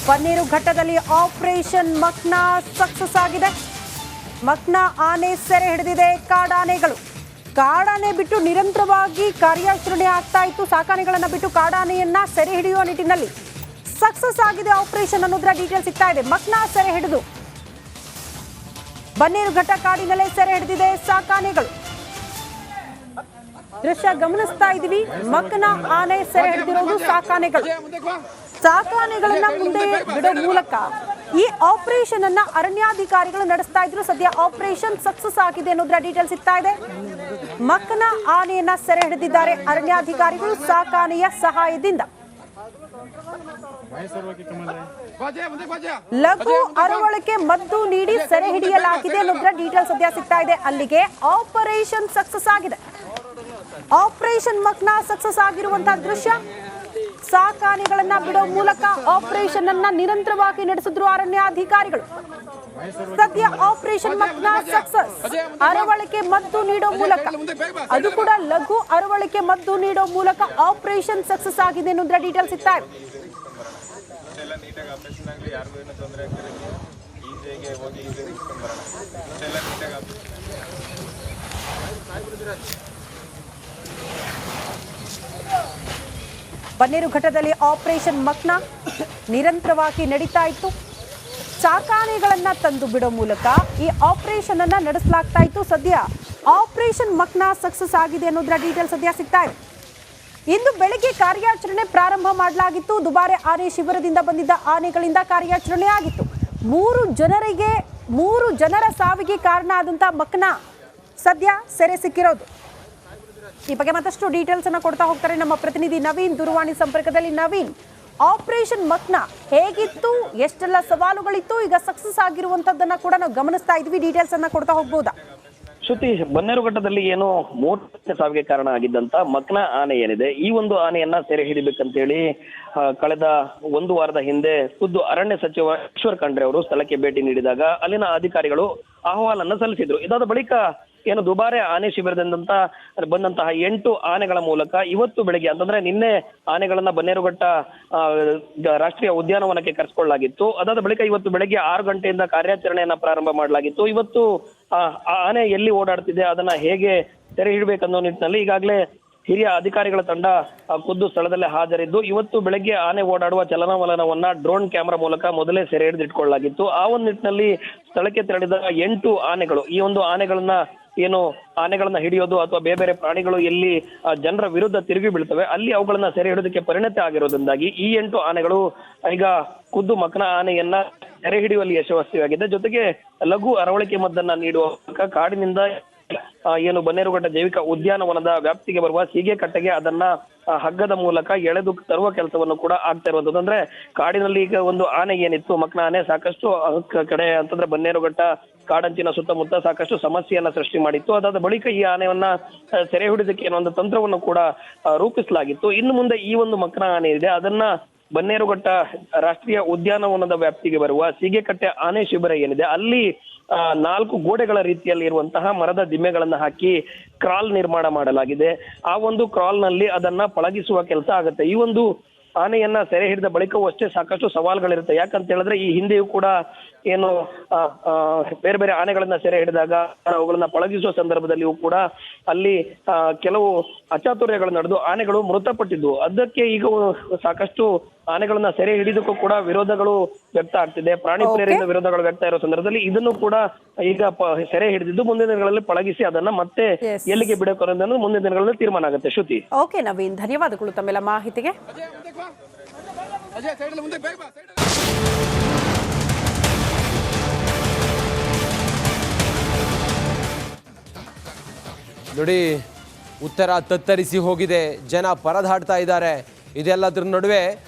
ಬನ್ನೇರು ಘಟ್ಟದಲ್ಲಿ operation ಮಕ್ನಾ success ಆಗಿದೆ. ಮಕ್ನಾ ಆನೆ ಸೆರೆ ಹಿಡಿದಿದೆ ಕಾಡಾನೆಗಳು. ಕಾಡಾನೆ ಬಿಟ್ಟು ನಿರಂತರವಾಗಿ ಕಾರ್ಯಾಚರಣೆ ಆಗ್ತಾ ಇತ್ತು. ಸಾಕಾನೆಗಳನ್ನ ಬಿಟ್ಟು ಕಾಡಾನೆಯನ್ನ ಸೆರೆ ಹಿಡಿಯುವ ನಿಟ್ಟಿನಲ್ಲಿ ಸಕ್ಸಸ್ ಆಗಿದೆ ಆಪರೇಷನ್ ಅನ್ನೋದರ ಡೀಟೇಲ್ ಸಿಗ್ತಾ ಇದೆ. ಮಕ್ನಾ ಸೆರೆ ಹಿಡಿದು ಬನ್ನೇರು ಘಟ್ಟ ಕಾಡಿನಲ್ಲೇ ಸೆರೆ ಹಿಡಿದಿದೆ ಸಾಕಾನೆಗಳು. ದೃಶ್ಯ ಗಮನಿಸ್ತಾ ಇದೀವಿ. ಮಕ್ನಾ ಆನೆ ಸೆರೆ ಹಿಡಿದಿರೋದು ಸಾಕಾನೆಗಳು. ಸಾಕಾನೆಗಳನ್ನ ಮುಂದೆ ಬಿಡೋ ಮೂಲಕ ಈ ಆಪರೇಷನ್ ಅನ್ನ ಅರಣ್ಯಾಧಿಕಾರಿಗಳು ನಡೆಸ್ತಾ ಇದ್ರು. ಸದ್ಯ ಆಪರೇಷನ್ ಸಕ್ಸಸ್ ಆಗಿದೆ ಅನ್ನೋದ್ರ ಡೀಟೇಲ್ ಸಿಗ್ತಾ ಇದೆ. ಮಕ್ನಾ ಆನೆಯನ್ನ ಸೆರೆ ಹಿಡಿದಿದ್ದಾರೆ ಅರಣ್ಯಾಧಿಕಾರಿಗಳು ಸಾಕಾನೆಯ ಸಹಾಯದಿಂದ. ಲಘು ಅರವಳಿಕೆ ಮದ್ದು ನೀಡಿ ಸೆರೆ ಹಿಡಿಯಲಾಗಿದೆ ಅನ್ನೋದ್ರ ಡೀಟೇಲ್ ಸದ್ಯ ಸಿಗ್ತಾ ಇದೆ. ಅಲ್ಲಿಗೆ ಆಪರೇಷನ್ ಸಕ್ಸಸ್ ಆಗಿದೆ. ಆಪರೇಷನ್ ಮಕ್ನಾ ಸಕ್ಸಸ್ ಆಗಿರುವಂತಹ ದೃಶ್ಯ. ಸಾಕಾನೆಗಳನ್ನ ಬಿಡೋ ಮೂಲಕ ಆಪರೇಷನ್ ಅನ್ನ ನಿರಂತರವಾಗಿ ನಡೆಸಿದ್ರು ಅರಣ್ಯಾಧಿಕಾರಿಗಳು. ಸದ್ಯ ಆಪರೇಷನ್ ಮಕ್ನಾ ಸಕ್ಸಸ್. ಅರವಳಿಕೆ ಮದ್ದು ನೀಡೋ ಮೂಲಕ, ಅದು ಕೂಡ ಲಘು ಅರವಳಿಕೆ ಮದ್ದು ನೀಡೋ ಮೂಲಕ ಆಪರೇಷನ್ ಸಕ್ಸಸ್ ಆಗಿದೆ ಅನ್ನೋದ್ರ ಡೀಟೇಲ್ ಸಿಗ್ತಾ ಇದೆ. ಬನ್ನೇರು ಘಟ್ಟದಲ್ಲಿ ಆಪರೇಷನ್ ಮಕ್ನಾ ನಿರಂತರವಾಗಿ ನಡೀತಾ ಇತ್ತು. ಸಾಕಾನೆಗಳನ್ನ ತಂದು ಬಿಡೋ ಮೂಲಕ ಈ ಆಪರೇಷನ್ ಅನ್ನ ನಡೆಸಲಾಗ್ತಾ ಇತ್ತು. ಸದ್ಯ ಆಪರೇಷನ್ ಮಕ್ನಾ ಸಕ್ಸಸ್ ಆಗಿದೆ ಅನ್ನೋದ್ರ ಡೀಟೇಲ್ ಸದ್ಯ ಸಿಗ್ತಾ ಇದೆ. ಇಂದು ಬೆಳಗ್ಗೆ ಕಾರ್ಯಾಚರಣೆ ಪ್ರಾರಂಭ ಮಾಡಲಾಗಿತ್ತು. ದುಬಾರೆ ಆನೆ ಶಿಬಿರದಿಂದ ಬಂದಿದ್ದ ಆನೆಗಳಿಂದ ಕಾರ್ಯಾಚರಣೆ ಆಗಿತ್ತು. 3 ಜನರ ಸಾವಿಗೆ ಕಾರಣ ಆದಂತಹ ಮಕ್ನಾ ಸದ್ಯ ಸೆರೆ ಸಿಕ್ಕಿರೋದು. ಈ ಬಗ್ಗೆ ಮತ್ತಷ್ಟು ಡೀಟೇಲ್ಸ್ ಅನ್ನ ಕೊಡ್ತಾ ಹೋಗ್ತಾರೆ ನಮ್ಮ ಪ್ರತಿನಿಧಿ ನವೀನ್ ದೂರವಾಣಿ ಸಂಪರ್ಕದಲ್ಲಿ. ನವೀನ್, ಆಪರೇಷನ್ ಮಕ್ನಾ ಹೇಗಿತ್ತು, ಎಷ್ಟೆಲ್ಲ ಸವಾಲುಗಳಿತ್ತು, ಈಗ ಸಕ್ಸಸ್ ಆಗಿರುವಂತದ್ದನ್ನ ಕೂಡ ನಾವು ಗಮನಿಸ್ತಾ ಇದ್ವಿ. ಡೀಟೇಲ್ಸ್ ಅನ್ನ ಕೊಡ್ತಾ ಹೋಗ್ಬೋದಾ? ಶ್ರುತಿ, ಬನ್ನೇರು ಘಟ್ಟದಲ್ಲಿ ಏನು 3 ಸಾವಿಗೆ ಕಾರಣ ಆಗಿದ್ದಂತ ಮಕ್ನಾ ಆನೆ ಏನಿದೆ, ಈ ಒಂದು ಆನೆಯನ್ನ ಸೆರೆ ಹಿಡಿಬೇಕಂತೇಳಿ ಕಳೆದ 1 ವಾರದ ಹಿಂದೆ ಖುದ್ದು ಅರಣ್ಯ ಸಚಿವ ಈಶ್ವರ್ ಖಂಡ್ರೆ ಅವರು ಸ್ಥಳಕ್ಕೆ ಭೇಟಿ ನೀಡಿದಾಗ ಅಲ್ಲಿನ ಅಧಿಕಾರಿಗಳು ಅಹವಾಲನ್ನ ಸಲ್ಲಿಸಿದ್ರು. ಇದಾದ ಬಳಿಕ ಏನು ದುಬಾರೆ ಆನೆ ಶಿಬಿರದಿಂದ ಬಂದಂತಹ 8 ಆನೆಗಳ ಮೂಲಕ ಇವತ್ತು ಬೆಳಗ್ಗೆ, ಅಂತಂದ್ರೆ ನಿನ್ನೆ ಆನೆಗಳನ್ನ ಬನ್ನೇರುಘಟ್ಟ ರಾಷ್ಟ್ರೀಯ ಉದ್ಯಾನವನಕ್ಕೆ ಕರೆಸಿಕೊಳ್ಳಲಾಗಿತ್ತು. ಅದಾದ ಬಳಿಕ ಇವತ್ತು ಬೆಳಗ್ಗೆ 6 ಗಂಟೆಯಿಂದ ಕಾರ್ಯಾಚರಣೆಯನ್ನ ಪ್ರಾರಂಭ ಮಾಡಲಾಗಿತ್ತು. ಇವತ್ತು ಆ ಆನೆ ಎಲ್ಲಿ ಓಡಾಡ್ತಿದೆ, ಅದನ್ನ ಹೇಗೆ ಸೆರೆ ಹಿಡಬೇಕನ್ನೋ ನಿಟ್ಟಿನಲ್ಲಿ ಈಗಾಗಲೇ ಹಿರಿಯ ಅಧಿಕಾರಿಗಳ ತಂಡ ಖುದ್ದು ಸ್ಥಳದಲ್ಲೇ ಹಾಜರಿದ್ದು ಇವತ್ತು ಬೆಳಗ್ಗೆ ಆನೆ ಓಡಾಡುವ ಚಲನವಲನವನ್ನ ಡ್ರೋನ್ ಕ್ಯಾಮೆರಾ ಮೂಲಕ ಮೊದಲೇ ಸೆರೆ ಹಿಡಿದಿಟ್ಕೊಳ್ಳಲಾಗಿತ್ತು. ಆ ಒಂದು ನಿಟ್ಟಿನಲ್ಲಿ ಸ್ಥಳಕ್ಕೆ ತೆರಳಿದ 8 ಆನೆಗಳು, ಈ ಒಂದು ಆನೆಗಳನ್ನ ಹಿಡಿಯೋದು ಅಥವಾ ಬೇರೆ ಬೇರೆ ಪ್ರಾಣಿಗಳು ಎಲ್ಲಿ ಜನರ ವಿರುದ್ಧ ತಿರುಗಿ ಬೀಳ್ತವೆ ಅಲ್ಲಿ ಅವುಗಳನ್ನ ಸೆರೆ ಹಿಡಿಯೋದಕ್ಕೆ ಪರಿಣತಿ ಆಗಿರೋದ್ರಿಂದಾಗಿ ಈ 8 ಆನೆಗಳು ಈಗ ಖುದ್ದು ಮಕ್ನಾ ಆನೆಯನ್ನ ಸೆರೆ ಹಿಡಿಯುವಲ್ಲಿ ಯಶಸ್ವಿಯಾಗಿದೆ. ಜೊತೆಗೆ ಲಘು ಅರವಳಿಕೆ ಮದ್ದನ್ನ ನೀಡುವ ಮೂಲಕ ಕಾಡಿನಿಂದ ಏನು ಬನ್ನೇರುಘಟ್ಟ ಜೈವಿಕ ಉದ್ಯಾನವನದ ವ್ಯಾಪ್ತಿಗೆ ಬರುವ ಸೀಗೆಕಟ್ಟೆಗೆ ಅದನ್ನ ಹಗ್ಗದ ಮೂಲಕ ಎಳೆದು ತರುವ ಕೆಲಸವನ್ನು ಕೂಡ ಆಗ್ತಾ ಇರುವಂತದ್ದು. ಅಂದ್ರೆ ಕಾಡಿನಲ್ಲಿ ಈಗ ಒಂದು ಆನೆ ಏನಿತ್ತು, ಮಕ್ನಾ ಆನೆ, ಸಾಕಷ್ಟು ಕಡೆ ಅಂತಂದ್ರೆ ಬನ್ನೇರುಘಟ್ಟ ಕಾಡಂಚಿನ ಸುತ್ತಮುತ್ತ ಸಾಕಷ್ಟು ಸಮಸ್ಯೆಯನ್ನ ಸೃಷ್ಟಿ ಮಾಡಿತ್ತು. ಅದಾದ ಬಳಿಕ ಈ ಆನೆಯನ್ನ ಸೆರೆ ಹಿಡಿದಕ್ಕೆ ಏನೋ ಒಂದು ತಂತ್ರವನ್ನು ಕೂಡ ರೂಪಿಸಲಾಗಿತ್ತು. ಇನ್ನು ಮುಂದೆ ಈ ಒಂದು ಮಕ್ನಾ ಆನೆ ಇದೆ, ಅದನ್ನ ಬನ್ನೇರುಘಟ್ಟ ರಾಷ್ಟ್ರೀಯ ಉದ್ಯಾನವನದ ವ್ಯಾಪ್ತಿಗೆ ಬರುವ ಸೀಗೆಕಟ್ಟೆ ಆನೆ ಶಿಬಿರ ಏನಿದೆ ಅಲ್ಲಿ 4 ಗೋಡೆಗಳ ರೀತಿಯಲ್ಲಿ ಇರುವಂತಹ ಮರದ ದಿಮ್ಮೆಗಳನ್ನ ಹಾಕಿ ಕ್ರಾಲ್ ನಿರ್ಮಾಣ ಮಾಡಲಾಗಿದೆ. ಆ ಒಂದು ಕ್ರಾಲ್ ನಲ್ಲಿ ಅದನ್ನ ಪಳಗಿಸುವ ಕೆಲಸ ಆಗುತ್ತೆ. ಈ ಒಂದು ಆನೆಯನ್ನ ಸೆರೆ ಹಿಡಿದ ಬಳಿಕವೂ ಅಷ್ಟೇ ಸಾಕಷ್ಟು ಸವಾಲುಗಳಿರುತ್ತೆ. ಯಾಕಂತ ಹೇಳಿದ್ರೆ ಈ ಹಿಂದೆಯೂ ಕೂಡ ಏನು ಬೇರೆ ಬೇರೆ ಆನೆಗಳನ್ನ ಸೆರೆ ಹಿಡಿದಾಗ ಅವುಗಳನ್ನ ಪಳಗಿಸುವ ಸಂದರ್ಭದಲ್ಲಿಯೂ ಕೂಡ ಅಲ್ಲಿ ಕೆಲವು ಅಚಾತುರ್ಯಗಳು ನಡೆದು ಆನೆಗಳು ಮೃತಪಟ್ಟಿದ್ವು. ಅದಕ್ಕೆ ಈಗ ಸಾಕಷ್ಟು ಆನೆಗಳನ್ನ ಸೆರೆ ಹಿಡಿದಕ್ಕೂ ಕೂಡ ವಿರೋಧಗಳು ವ್ಯಕ್ತ ಆಗ್ತಿದೆ. ಪ್ರಾಣಿ ಪ್ರಿಯರಿಂದ ವಿರೋಧಗಳು ವ್ಯಕ್ತ ಇರೋ ಸಂದರ್ಭದಲ್ಲಿ ಇದನ್ನು ಕೂಡ ಈಗ ಸೆರೆ ಹಿಡಿದಿದ್ದು ಮುಂದಿನ ದಿನಗಳಲ್ಲಿ ಪಳಗಿಸಿ ಅದನ್ನ ಮತ್ತೆ ಎಲ್ಲಿಗೆ ಬಿಡಬೇಕು ಅನ್ನೋದನ್ನು ಮುಂದಿನ ದಿನಗಳಲ್ಲಿ ತೀರ್ಮಾನ ಆಗುತ್ತೆ. ಶ್ರುತಿ. ಓಕೆ ನವೀನ್, ಧನ್ಯವಾದಗಳು ತಮ್ಮೆಲ್ಲ ಮಾಹಿತಿಗೆ. ನೋಡಿ, ಉತ್ತರ ತತ್ತರಿಸಿ ಹೋಗಿದೆ, ಜನ ಪರದಾಡ್ತಾ ಇದ್ದಾರೆ. ಇದೆಲ್ಲದ್ರ ನಡುವೆ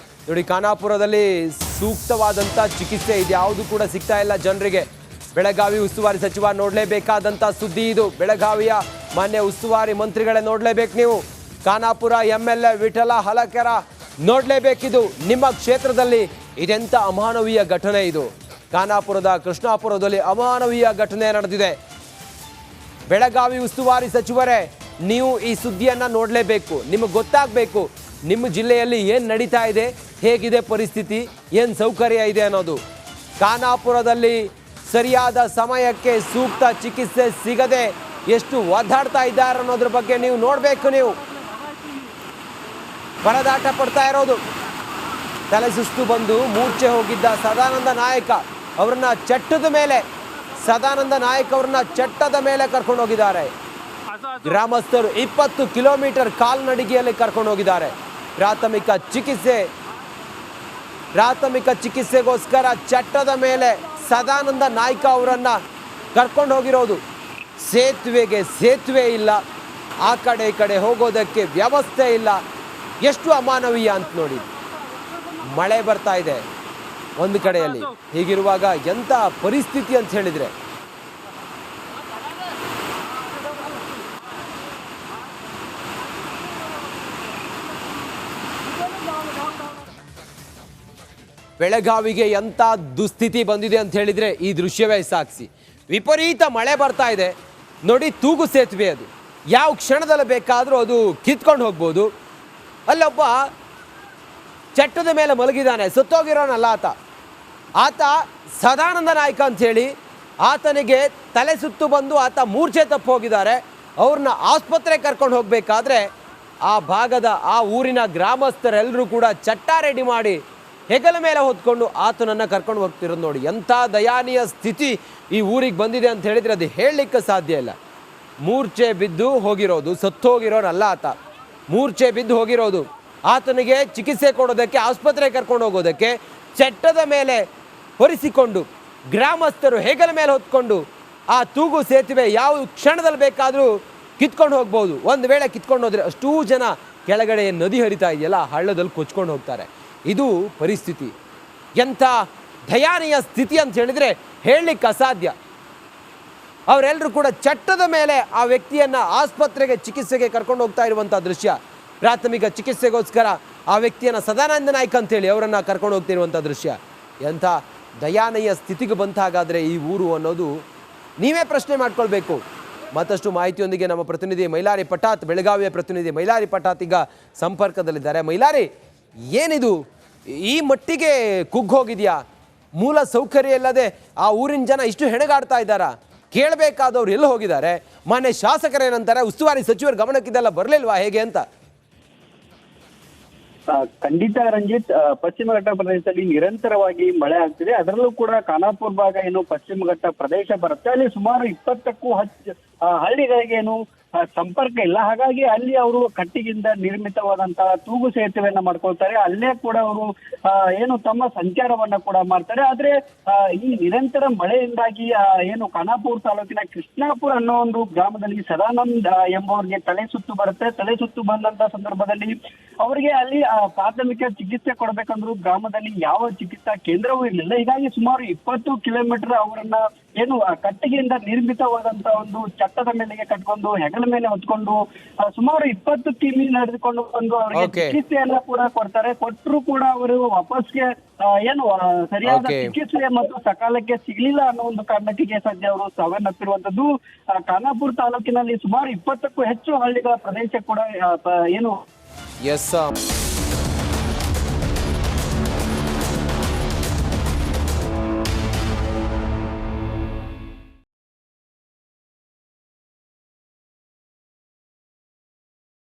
ನೋಡಿ, ಖಾನಾಪುರದಲ್ಲಿ ಸೂಕ್ತವಾದಂಥ ಚಿಕಿತ್ಸೆ ಇದ್ಯಾವುದು ಕೂಡ ಸಿಗ್ತಾ ಇಲ್ಲ ಜನರಿಗೆ. ಬೆಳಗಾವಿ ಉಸ್ತುವಾರಿ ಸಚಿವ ನೋಡಲೇಬೇಕಾದಂಥ ಸುದ್ದಿ ಇದು. ಬೆಳಗಾವಿಯ ಮಾನ್ಯ ಉಸ್ತುವಾರಿ ಮಂತ್ರಿಗಳೇ ನೋಡಲೇಬೇಕು ನೀವು. ಖಾನಾಪುರ MLA ವಿಠಲ ಹಲಕೆರ ನೋಡಲೇಬೇಕಿದು. ನಿಮ್ಮ ಕ್ಷೇತ್ರದಲ್ಲಿ ಇದೆಂಥ ಅಮಾನವೀಯ ಘಟನೆ ಇದು. ಖಾನಾಪುರದ ಕೃಷ್ಣಾಪುರದಲ್ಲಿ ಅಮಾನವೀಯ ಘಟನೆ ನಡೆದಿದೆ. ಬೆಳಗಾವಿ ಉಸ್ತುವಾರಿ ಸಚಿವರೇ, ನೀವು ಈ ಸುದ್ದಿಯನ್ನು ನೋಡಲೇಬೇಕು. ನಿಮಗೆ ಗೊತ್ತಾಗಬೇಕು ನಿಮ್ಮ ಜಿಲ್ಲೆಯಲ್ಲಿ ಏನು ನಡೀತಾ ಇದೆ, ಹೇಗಿದೆ ಪರಿಸ್ಥಿತಿ, ಏನು ಸೌಕರ್ಯ ಇದೆ ಅನ್ನೋದು. ಖಾನಾಪುರದಲ್ಲಿ ಸರಿಯಾದ ಸಮಯಕ್ಕೆ ಸೂಕ್ತ ಚಿಕಿತ್ಸೆ ಸಿಗದೆ ಎಷ್ಟು ಒದ್ದಾಡ್ತಾ ಇದ್ದಾರೆ ಅನ್ನೋದ್ರ ಬಗ್ಗೆ ನೀವು ನೋಡಬೇಕು. ನೀವು ಪರದಾಟ ಪಡ್ತಾ ಇರೋದು. ತಲೆ ಸುಸ್ತು ಬಂದು ಮೂರ್ಛೆ ಹೋಗಿದ್ದ ಸದಾನಂದ ನಾಯಕ ಅವರನ್ನ ಚಟ್ಟದ ಮೇಲೆ ಚಟ್ಟದ ಮೇಲೆ ಕರ್ಕೊಂಡು ಹೋಗಿದ್ದಾರೆ. ಗ್ರಾಮಸ್ಥರು 20 ಕಿಲೋಮೀಟರ್ ಕಾಲ್ನಡಿಗೆಯಲ್ಲಿ ಕರ್ಕೊಂಡು ಹೋಗಿದ್ದಾರೆ. ಪ್ರಾಥಮಿಕ ಚಿಕಿತ್ಸೆಗೋಸ್ಕರ ಚಟ್ಟದ ಮೇಲೆ ಸದಾನಂದ ನಾಯ್ಕ ಅವರನ್ನ ಕರ್ಕೊಂಡು ಹೋಗಿರೋದು. ಸೇತುವೆ ಇಲ್ಲ, ಆ ಕಡೆ ಈ ಕಡೆ ಹೋಗೋದಕ್ಕೆ ವ್ಯವಸ್ಥೆ ಇಲ್ಲ. ಎಷ್ಟು ಅಮಾನವೀಯ ಅಂತ ನೋಡಿ. ಮಳೆ ಬರ್ತಾ ಇದೆ ಒಂದು ಕಡೆಯಲ್ಲಿ. ಹೀಗಿರುವಾಗ ಎಂಥ ಪರಿಸ್ಥಿತಿ ಅಂತ ಹೇಳಿದ್ರೆ, ಬೆಳಗಾವಿಗೆ ಎಂಥ ದುಸ್ಥಿತಿ ಬಂದಿದೆ ಅಂತ ಹೇಳಿದ್ರೆ ಈ ದೃಶ್ಯವೇ ಸಾಕ್ಷಿ. ವಿಪರೀತ ಮಳೆ ಬರ್ತಾ ಇದೆ ನೋಡಿ. ತೂಗು ಸೇತುವೆ ಅದು, ಯಾವ ಕ್ಷಣದಲ್ಲಿ ಬೇಕಾದರೂ ಅದು ಕಿತ್ಕೊಂಡು ಹೋಗ್ಬೋದು. ಅಲ್ಲೊಬ್ಬ ಚಟ್ಟದ ಮೇಲೆ ಮಲಗಿದ್ದಾನೆ, ಸತ್ತೋಗಿರೋನಲ್ಲ ಆತ ಸದಾನಂದ ನಾಯ್ಕ ಅಂಥೇಳಿ. ಆತನಿಗೆ ತಲೆ ಸುತ್ತು ಬಂದು ಆತ ಮೂರ್ಛೆ ತಪ್ಪು ಹೋಗಿದ್ದಾರೆ. ಅವ್ರನ್ನ ಆಸ್ಪತ್ರೆಗೆ ಕರ್ಕೊಂಡು ಹೋಗಬೇಕಾದ್ರೆ ಆ ಭಾಗದ ಆ ಊರಿನ ಗ್ರಾಮಸ್ಥರೆಲ್ಲರೂ ಕೂಡ ಚಟ್ಟ ರೆಡಿ ಮಾಡಿ ಹೆಗಲ ಮೇಲೆ ಹೊತ್ಕೊಂಡು ಆತನನ್ನು ಕರ್ಕೊಂಡು ಹೋಗ್ತಿರೋದು ನೋಡಿ. ಎಂಥ ದಯಾನೀಯ ಸ್ಥಿತಿ ಈ ಊರಿಗೆ ಬಂದಿದೆ ಅಂತ ಹೇಳಿದರೆ ಅದು ಹೇಳಲಿಕ್ಕೆ ಸಾಧ್ಯ ಇಲ್ಲ. ಮೂರ್ಛೆ ಬಿದ್ದು ಹೋಗಿರೋದು, ಸತ್ತೋಗಿರೋನಲ್ಲ ಮೂರ್ಛೆ ಬಿದ್ದು ಹೋಗಿರೋದು. ಆತನಿಗೆ ಚಿಕಿತ್ಸೆ ಕೊಡೋದಕ್ಕೆ ಆಸ್ಪತ್ರೆಗೆ ಕರ್ಕೊಂಡು ಹೋಗೋದಕ್ಕೆ ಚಟ್ಟದ ಮೇಲೆ ಹೊರಿಸಿಕೊಂಡು ಗ್ರಾಮಸ್ಥರು ಹೆಗಲ ಮೇಲೆ ಹೊತ್ಕೊಂಡು ಆ ತೂಗು ಸೇತುವೆ ಯಾವ ಕ್ಷಣದಲ್ಲಿ ಬೇಕಾದರೂ ಕಿತ್ಕೊಂಡು ಹೋಗ್ಬೋದು. ಒಂದು ವೇಳೆ ಕಿತ್ಕೊಂಡು ಹೋದರೆ ಅಷ್ಟೂ ಜನ ಕೆಳಗಡೆ ನದಿ ಹರಿತಾ ಇದೆಯಲ್ಲ, ಹಳ್ಳದಲ್ಲಿ ಕೊಚ್ಕೊಂಡು ಹೋಗ್ತಾರೆ. ಇದು ಪರಿಸ್ಥಿತಿ. ಎಂಥ ದಯಾನೀಯ ಸ್ಥಿತಿ ಅಂತ ಹೇಳಿದರೆ ಹೇಳಲಿಕ್ಕೆ ಅಸಾಧ್ಯ. ಅವರೆಲ್ಲರೂ ಕೂಡ ಚಟ್ಟದ ಮೇಲೆ ಆ ವ್ಯಕ್ತಿಯನ್ನು ಆಸ್ಪತ್ರೆಗೆ ಚಿಕಿತ್ಸೆಗೆ ಕರ್ಕೊಂಡು ಹೋಗ್ತಾ ಇರುವಂಥ ದೃಶ್ಯ. ಪ್ರಾಥಮಿಕ ಚಿಕಿತ್ಸೆಗೋಸ್ಕರ ಆ ವ್ಯಕ್ತಿಯನ್ನು ಸದಾನಂದ ನಾಯ್ಕ ಅಂತೇಳಿ ಅವರನ್ನು ಕರ್ಕೊಂಡು ಹೋಗ್ತಿರುವಂಥ ದೃಶ್ಯ. ಎಂಥ ದಯಾನೀಯ ಸ್ಥಿತಿಗೆ ಬಂತಾಗಾದರೆ ಈ ಊರು ಅನ್ನೋದು ನೀವೇ ಪ್ರಶ್ನೆ ಮಾಡ್ಕೊಳ್ಬೇಕು. ಮತ್ತಷ್ಟು ಮಾಹಿತಿಯೊಂದಿಗೆ ನಮ್ಮ ಪ್ರತಿನಿಧಿ ಮೈಲಾರಿ ಪಟಾತ್, ಬೆಳಗಾವಿಯ ಪ್ರತಿನಿಧಿ ಮೈಲಾರಿ ಪಟಾತ್ ಈಗ ಸಂಪರ್ಕದಲ್ಲಿದ್ದಾರೆ. ಮೈಲಾರಿ, ಏನಿದು ಈ ಮಟ್ಟಿಗೆ ಕುಗ್ಗೋಗಿದೆಯಾ? ಮೂಲ ಸೌಕರ್ಯ ಇಲ್ಲದೆ ಆ ಊರಿನ ಜನ ಇಷ್ಟು ಹೆಣಗಾಡ್ತಾ ಇದ್ದಾರಾ? ಕೇಳಬೇಕಾದವ್ರು ಎಲ್ಲಿ ಹೋಗಿದ್ದಾರೆ? ಮಾನ್ಯ ಶಾಸಕರೇನಂತಾರೆ? ಉಸ್ತುವಾರಿ ಸಚಿವರ ಗಮನಕ್ಕಿದೆಲ್ಲ ಬರಲಿಲ್ವಾ ಹೇಗೆ ಅಂತ? ಖಂಡಿತ ರಂಜಿತ್, ಪಶ್ಚಿಮ ಘಟ್ಟ ಪ್ರದೇಶದಲ್ಲಿ ನಿರಂತರವಾಗಿ ಮಳೆ ಆಗ್ತಿದೆ. ಅದರಲ್ಲೂ ಕೂಡ ಖಾನಾಪುರ ಭಾಗ ಏನು ಪಶ್ಚಿಮ ಘಟ್ಟ ಪ್ರದೇಶ ಬರುತ್ತೆ, ಅಲ್ಲಿ ಸುಮಾರು 20ಕ್ಕೂ ಹಳ್ಳಿಗಳಿಗೆ ಏನು ಸಂಪರ್ಕ ಇಲ್ಲ. ಹಾಗಾಗಿ ಅಲ್ಲಿ ಅವರು ಕಟ್ಟಿಗಿಂದ ನಿರ್ಮಿತವಾದಂತಹ ತೂಗು ಸೇತುವೆಯನ್ನ ಮಾಡ್ಕೊಳ್ತಾರೆ. ಅಲ್ಲೇ ಕೂಡ ಅವರು ಏನು ತಮ್ಮ ಸಂಚಾರವನ್ನ ಕೂಡ ಮಾಡ್ತಾರೆ. ಆದ್ರೆ ಈ ನಿರಂತರ ಮಳೆಯಿಂದಾಗಿ ಏನು ಖಾನಾಪುರ ತಾಲೂಕಿನ ಕೃಷ್ಣಾಪುರ ಅನ್ನೋ ಒಂದು ಗ್ರಾಮದಲ್ಲಿ ಸದಾನಂದ್ ಎಂಬುವರಿಗೆ ತಲೆ ಸುತ್ತು ಬರುತ್ತೆ. ತಲೆ ಸುತ್ತು ಬಂದಂತ ಸಂದರ್ಭದಲ್ಲಿ ಅವರಿಗೆ ಅಲ್ಲಿ ಪ್ರಾಥಮಿಕ ಚಿಕಿತ್ಸೆ ಕೊಡಬೇಕಂದ್ರು ಗ್ರಾಮದಲ್ಲಿ ಯಾವ ಚಿಕಿತ್ಸಾ ಕೇಂದ್ರವೂ ಇರಲಿಲ್ಲ. ಹೀಗಾಗಿ ಸುಮಾರು 20 ಕಿಲೋಮೀಟರ್ ಅವರನ್ನ ಏನು ಕಟ್ಟಿಗೆಯಿಂದ ನಿರ್ಮಿತವಾದಂತ ಒಂದು ಚಟ್ಟದ ಮೇಲೆಗೆ ಕಟ್ಕೊಂಡು ಹೆಗಲ ಮೇಲೆ ಹೊತ್ಕೊಂಡು ಸುಮಾರು 20 ಕಿಮಿ ನಡೆದುಕೊಂಡು ಬಂದು ಅವರಿಗೆ ಚಿಕಿತ್ಸೆಯನ್ನ ಕೂಡ ಕೊಡ್ತಾರೆ. ಕೊಟ್ಟರು ಕೂಡ ಅವರು ವಾಪಸ್ಗೆ ಏನು ಸರಿಯಾದ ಚಿಕಿತ್ಸೆ ಮತ್ತು ಸಕಾಲಕ್ಕೆ ಸಿಗ್ಲಿಲ್ಲ ಅನ್ನೋ ಒಂದು ಕಾರಣಕ್ಕೆ ಸದ್ಯ ಅವರು ಸಾವನ್ನಪ್ಪಿರುವಂತದ್ದು. ಖಾನಾಪುರ ತಾಲೂಕಿನಲ್ಲಿ ಸುಮಾರು 20ಕ್ಕೂ ಹೆಚ್ಚು ಹಳ್ಳಿಗಳ ಪ್ರದೇಶ ಕೂಡ ಏನು